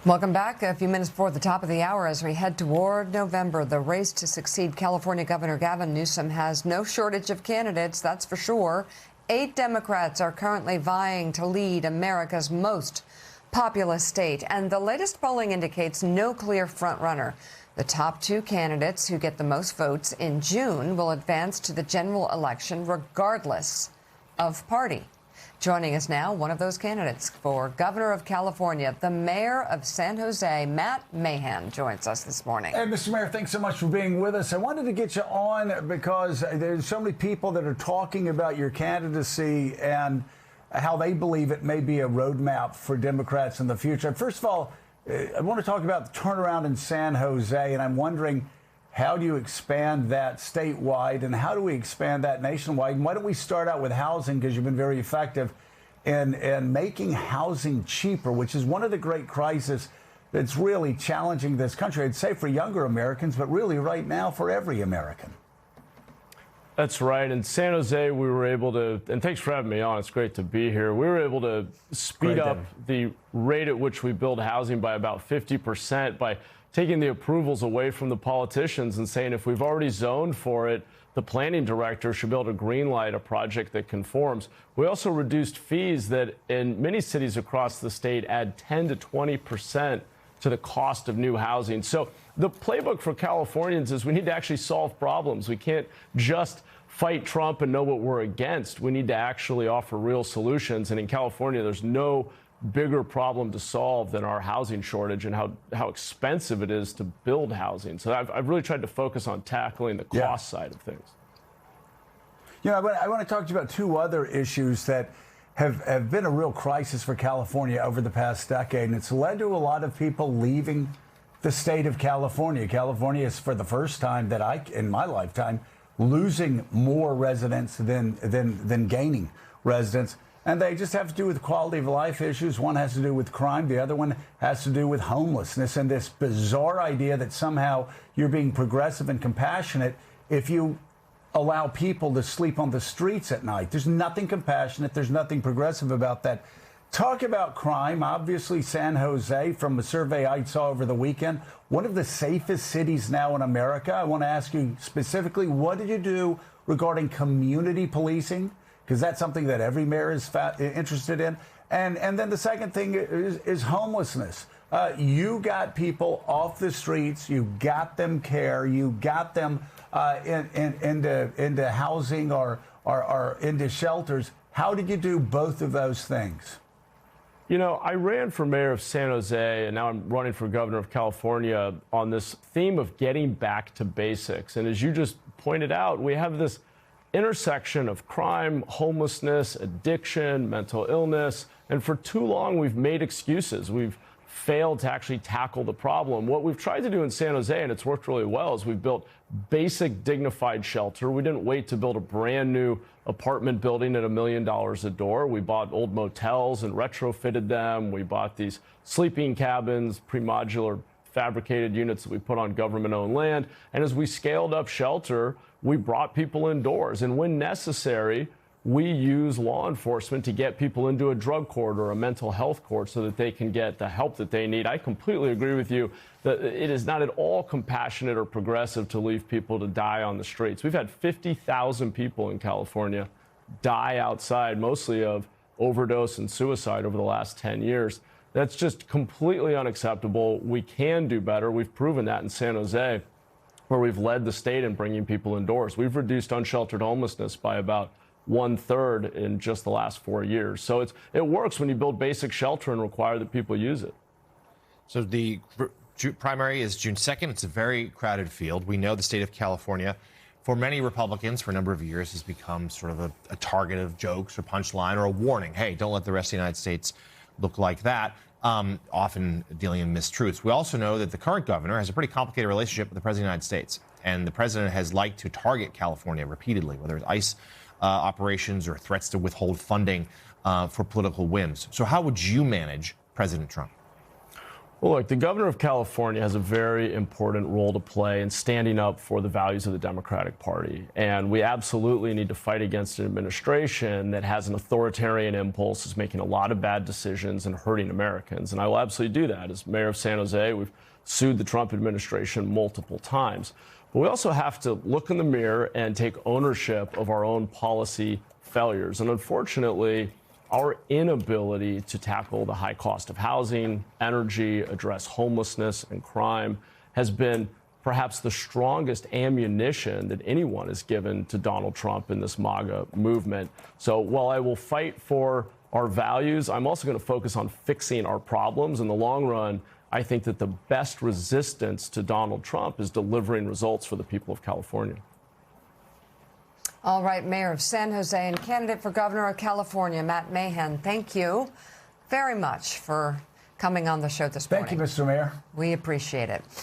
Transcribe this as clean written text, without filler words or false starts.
Welcome back. A few minutes before the top of the hour as we head toward November, the race to succeed California Governor Gavin Newsom has no shortage of candidates, that's for sure. 8 Democrats are currently vying to lead America's most populous state, and the latest polling indicates no clear frontrunner. The top 2 candidates who get the most votes in June will advance to the general election regardless of party. Joining us now, one of those candidates for governor of California, the mayor of San Jose, Matt Mahan, joins us this morning. Hey, Mr. Mayor, thanks so much for being with us. I wanted to get you on because there's so many people that are talking about your candidacy and how they believe it may be a roadmap for Democrats in the future. First of all, I want to talk about the turnaround in San Jose, and I'm wondering, how do you expand that statewide, and how do we expand that nationwide? And why don't we start out with housing, because you've been very effective in making housing cheaper, which is one of the great crises that's really challenging this country. I'd say for younger Americans, but really right now for every American. That's right. In San Jose, we were able to, and thanks for having me on, it's great to be here. We were able to speed up the rate at which we build housing by about 50% by taking the approvals away from the politicians and saying if we've already zoned for it, the planning director should be able to greenlight a project that conforms. We also reduced fees that in many cities across the state add 10 to 20% to the cost of new housing. So the playbook for Californians is we need to actually solve problems. We can't just fight Trump and know what we're against. We need to actually offer real solutions. And in California, there's no bigger problem to solve than our housing shortage and how expensive it is to build housing. So I've really tried to focus on tackling the cost side of things. You know, I want to talk to you about 2 other issues that have been a real crisis for California over the past decade, and it's led to a lot of people leaving the state of California. California is, for the first time in my lifetime, losing more residents than gaining residents. And they just have to do with quality of life issues. One has to do with crime. The other one has to do with homelessness and this bizarre idea that somehow you're being progressive and compassionate if you allow people to sleep on the streets at night. There's nothing compassionate. There's nothing progressive about that. Talk about crime. Obviously, San Jose, from a survey I saw over the weekend, one of the safest cities now in America. I want to ask you specifically, what did you do regarding community policing? Because that's something that every mayor is interested in. And then the second thing is homelessness. You got people off the streets. You got them care. You got them into housing or into shelters. How did you do both of those things? You know, I ran for mayor of San Jose, and now I'm running for governor of California on this theme of getting back to basics. And as you just pointed out, we have this intersection of crime, homelessness, addiction, mental illness, and for too long we've made excuses. We've failed to actually tackle the problem. What we've tried to do in San Jose, and it's worked really well, is we've built basic dignified shelter. We didn't wait to build a brand new apartment building at $1 million a door. We bought old motels and retrofitted them. We bought these sleeping cabins, pre-modular fabricated units that we put on government-owned land. And as we scaled up shelter, we brought people indoors. And when necessary, we use law enforcement to get people into a drug court or a mental health court so that they can get the help that they need. I completely agree with you that it is not at all compassionate or progressive to leave people to die on the streets. We've had 50,000 people in California die outside, mostly of overdose and suicide over the last 10 years. That's just completely unacceptable. We can do better. We've proven that in San Jose, where we've led the state in bringing people indoors. We've reduced unsheltered homelessness by about 1/3 in just the last 4 years. So it works when you build basic shelter and require that people use it. So the primary is June 2nd. It's a very crowded field. We know the state of California, for many Republicans for a number of years, has become sort of a target of jokes or punchline or a warning. Hey, don't let the rest of the United States look like that. Often dealing in mistruths. We also know that the current governor has a pretty complicated relationship with the president of the United States. And the president has liked to target California repeatedly, whether it's ICE operations or threats to withhold funding for political whims. So how would you manage President Trump? Well, look, the governor of California has a very important role to play in standing up for the values of the Democratic Party. And we absolutely need to fight against an administration that has an authoritarian impulse, is making a lot of bad decisions and hurting Americans. And I will absolutely do that. As mayor of San Jose, we've sued the Trump administration multiple times. But we also have to look in the mirror and take ownership of our own policy failures. And unfortunately, our inability to tackle the high cost of housing, energy, address homelessness and crime has been perhaps the strongest ammunition that anyone has given to Donald Trump in this MAGA movement. So while I will fight for our values, I'm also going to focus on fixing our problems. In the long run, I think that the best resistance to Donald Trump is delivering results for the people of California. All right, Mayor of San Jose and candidate for governor of California, Matt Mahan, thank you very much for coming on the show this morning. Thank you, Mr. Mayor. We appreciate it.